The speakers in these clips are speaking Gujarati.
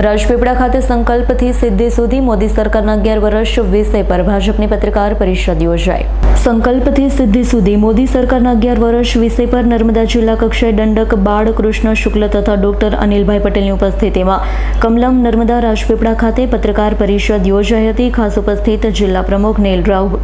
રાજપીપળા ખાતે સંકલ્પથી સિદ્ધિ સુધી મોદી સરકારના 11 વર્ષ વિષય પર ભાજપની પત્રકાર પરિષદ યોજાઈ। સંકલ્પથી સિદ્ધિ સુધી મોદી સરકારના 11 વર્ષ વિષય પર નર્મદા જિલ્લા કક્ષાએ દંડક બાળકૃષ્ણ શુક્લ તથા ડોક્ટર અનિલભાઈ પટેલની ઉપસ્થિતિમાં કમલમ નર્મદા રાજપીપળા ખાતે પત્રકાર પરિષદ યોજાઈ હતી। ખાસ ઉપસ્થિત જિલ્લા પ્રમુખ નીલરાવ,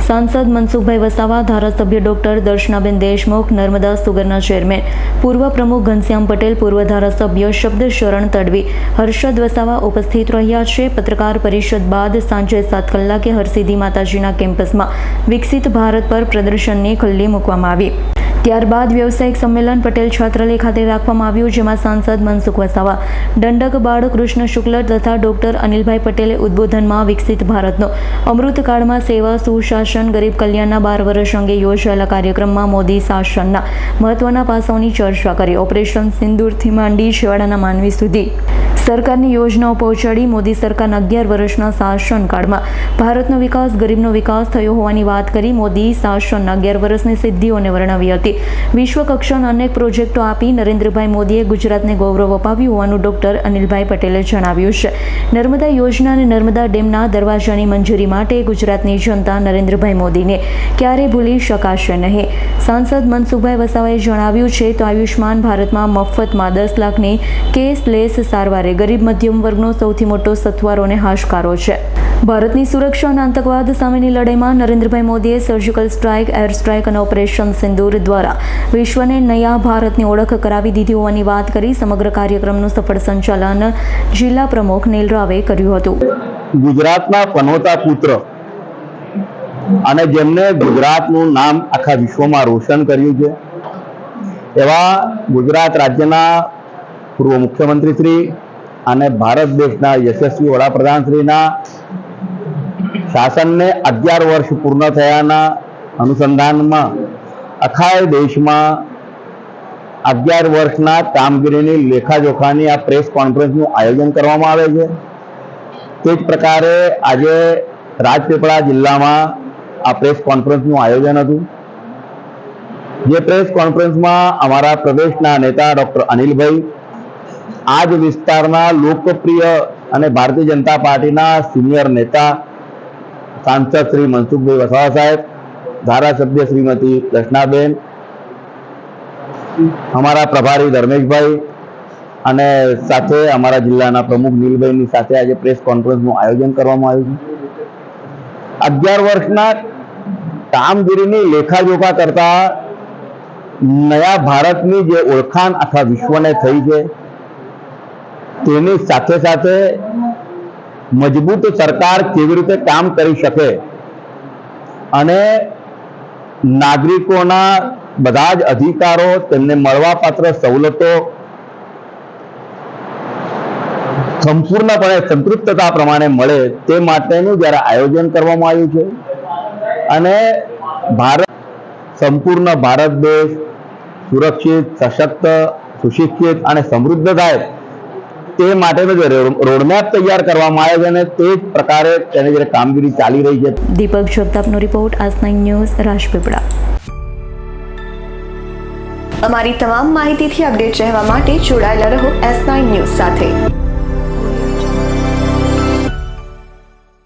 सांसद मनसुखभाई वसावा, धारासभ्य डॉक्टर दर्शनाबेन देशमुख, नर्मदा सुगરના चेरमेन पूर्व प्रमुख घनश्याम पटेल, पूर्व धारासभ्य शब्द शरण तडवी, हर्षद वसावा उपस्थित રહ્યા છે। पत्रकार परिषद बाद सांजे 7 કલાકે हरसिद्धि माताजीना केम्पसમાં विकसित भारत पर प्रदर्शनની ખુલ્લી મૂકવામાં આવી। ત્યારબાદ વ્યવસાયિક સંમેલન પટેલ છાત્રાલય ખાતે રાખવામાં આવ્યું, જેમાં સાંસદ મનસુખ વસાવા, દંડક બાળકૃષ્ણ શુક્લ તથા ડોક્ટર અનિલભાઈ પટેલે ઉદ્બોધનમાં વિકસિત ભારતનો અમૃતકાળમાં સેવા, સુશાસન, ગરીબ કલ્યાણના 12 વર્ષ અંગે યોજાયેલા કાર્યક્રમમાં મોદી શાસનના મહત્વના પાસાઓની ચર્ચા કરી। ઓપરેશન સિંદૂરથી માંડી છેવાડાના માનવી સુધી સરકારની યોજનાઓ પહોંચાડી। મોદી સરકારના 11 વર્ષના શાસનકાળમાં ભારતનો વિકાસ, ગરીબનો વિકાસ થયો હોવાની વાત કરી। મોદી શાસનના 11 વર્ષની સિદ્ધિઓને વર્ણવી હતી। વિશ્વ કક્ષાના અનેક પ્રોજેક્ટો આપી નરેન્દ્રભાઈ મોદીએ ગુજરાતને ગૌરવ અપાવ્યું હોવાનું ડોક્ટર અનિલભાઈ પટેલે જણાવ્યું છે। નર્મદા યોજના અને નર્મદા ડેમના દરવાજાની મંજૂરી માટે ગુજરાતની જનતા નરેન્દ્રભાઈ મોદીને ક્યારેય ભૂલી શકાશે નહીં। સાંસદ મનસુખભાઈ વસાવાએ જણાવ્યું છે તો આયુષ્માન ભારતમાં મફતમાં 10 લાખની કેશલેસ સારવારે ગરીબ મધ્યમ વર્ગનો સૌથી મોટો સથવારો અને હાશકારો છે। ભારતની સુરક્ષા અને આતંકવાદ સામેની લડાઈમાં નરેન્દ્રભાઈ મોદીએ સર્જિકલ સ્ટ્રાઇક, એર સ્ટ્રાઇક અને ઓપરેશન સિંદૂર દ્વારા વિશ્વને નયા ભારતની ઓળખ કરાવી દીધી હોવાની વાત કરી। સમગ્ર કાર્યક્રમનું સફળ સંચાલન જિલ્લા પ્રમુખ નીલરાવે કર્યું હતું। ગુજરાતના પનોતા પુત્ર અને જેમને ગુજરાતનું નામ આખા વિશ્વમાં રોશન કર્યું છે એવા ગુજરાત રાજ્યના પૂર્વ મુખ્યમંત્રી શ્રી અને ભારત દેશના યશસ્વી વડાપ્રધાનશ્રીના શાસનને 11 વર્ષ પૂર્ણ થયાના અનુસંધાનમાં આખા દેશમાં 11 વર્ષના કામગીરીની લેખાજોખાની આ પ્રેસ કોન્ફરન્સનું આયોજન કરવામાં આવે છે। તે જ પ્રકારે આજે રાજપીપળા જિલ્લામાં આ પ્રેસ કોન્ફરન્સનું આયોજન હતું, જે પ્રેસ કોન્ફરન્સમાં અમારા પ્રદેશના નેતા ડોક્ટર અનિલભાઈ, આ જ વિસ્તારના લોકપ્રિય અને ભારતીય જનતા પાર્ટીના સિનિયર નેતા સાંસદ શ્રી મનસુખભાઈ વસાવા સાહેબ, ધારાસભ્ય શ્રીમતી દર્શનાબેન, અમારા પ્રભારી ધર્મેશભાઈ અને સાથે અમારા જિલ્લાના પ્રમુખ નીલભાઈની સાથે આજે પ્રેસ કોન્ફરન્સનું આયોજન કરવામાં આવ્યું છે। 11 વર્ષના કામગીરીની લેખાજોખા કરતા નયા ભારતની જે ઓળખાણ આખા વિશ્વને થઈ છે તેની સાથે સાથે મજબૂત સરકાર કેવી રીતે કામ કરી શકે અને નાગરિકોના બધા જ અધિકારો તેમને મળવાપાત્ર સવલતો સંપૂર્ણપણે સંતૃપ્તતા પ્રમાણે મળે તે માટેનું જ્યારે આયોજન કરવામાં આવ્યું છે અને સંપૂર્ણ ભારત દેશ સુરક્ષિત, સશક્ત, સુશિક્ષિત અને સમૃદ્ધ થાય તે માટેનો જે રોડમેપ તૈયાર કરવામાં આવ્યો છે અને તે જ પ્રકારે તેની જે કામગીરી ચાલી રહી છે। દીપક જગતાપનો રિપોર્ટ, આજ9 ન્યૂઝ, રાજપીપળા। અમારી તમામ માહિતીથી અપડેટ રહેવા માટે જોડાયેલા રહો S9 ન્યૂઝ સાથે।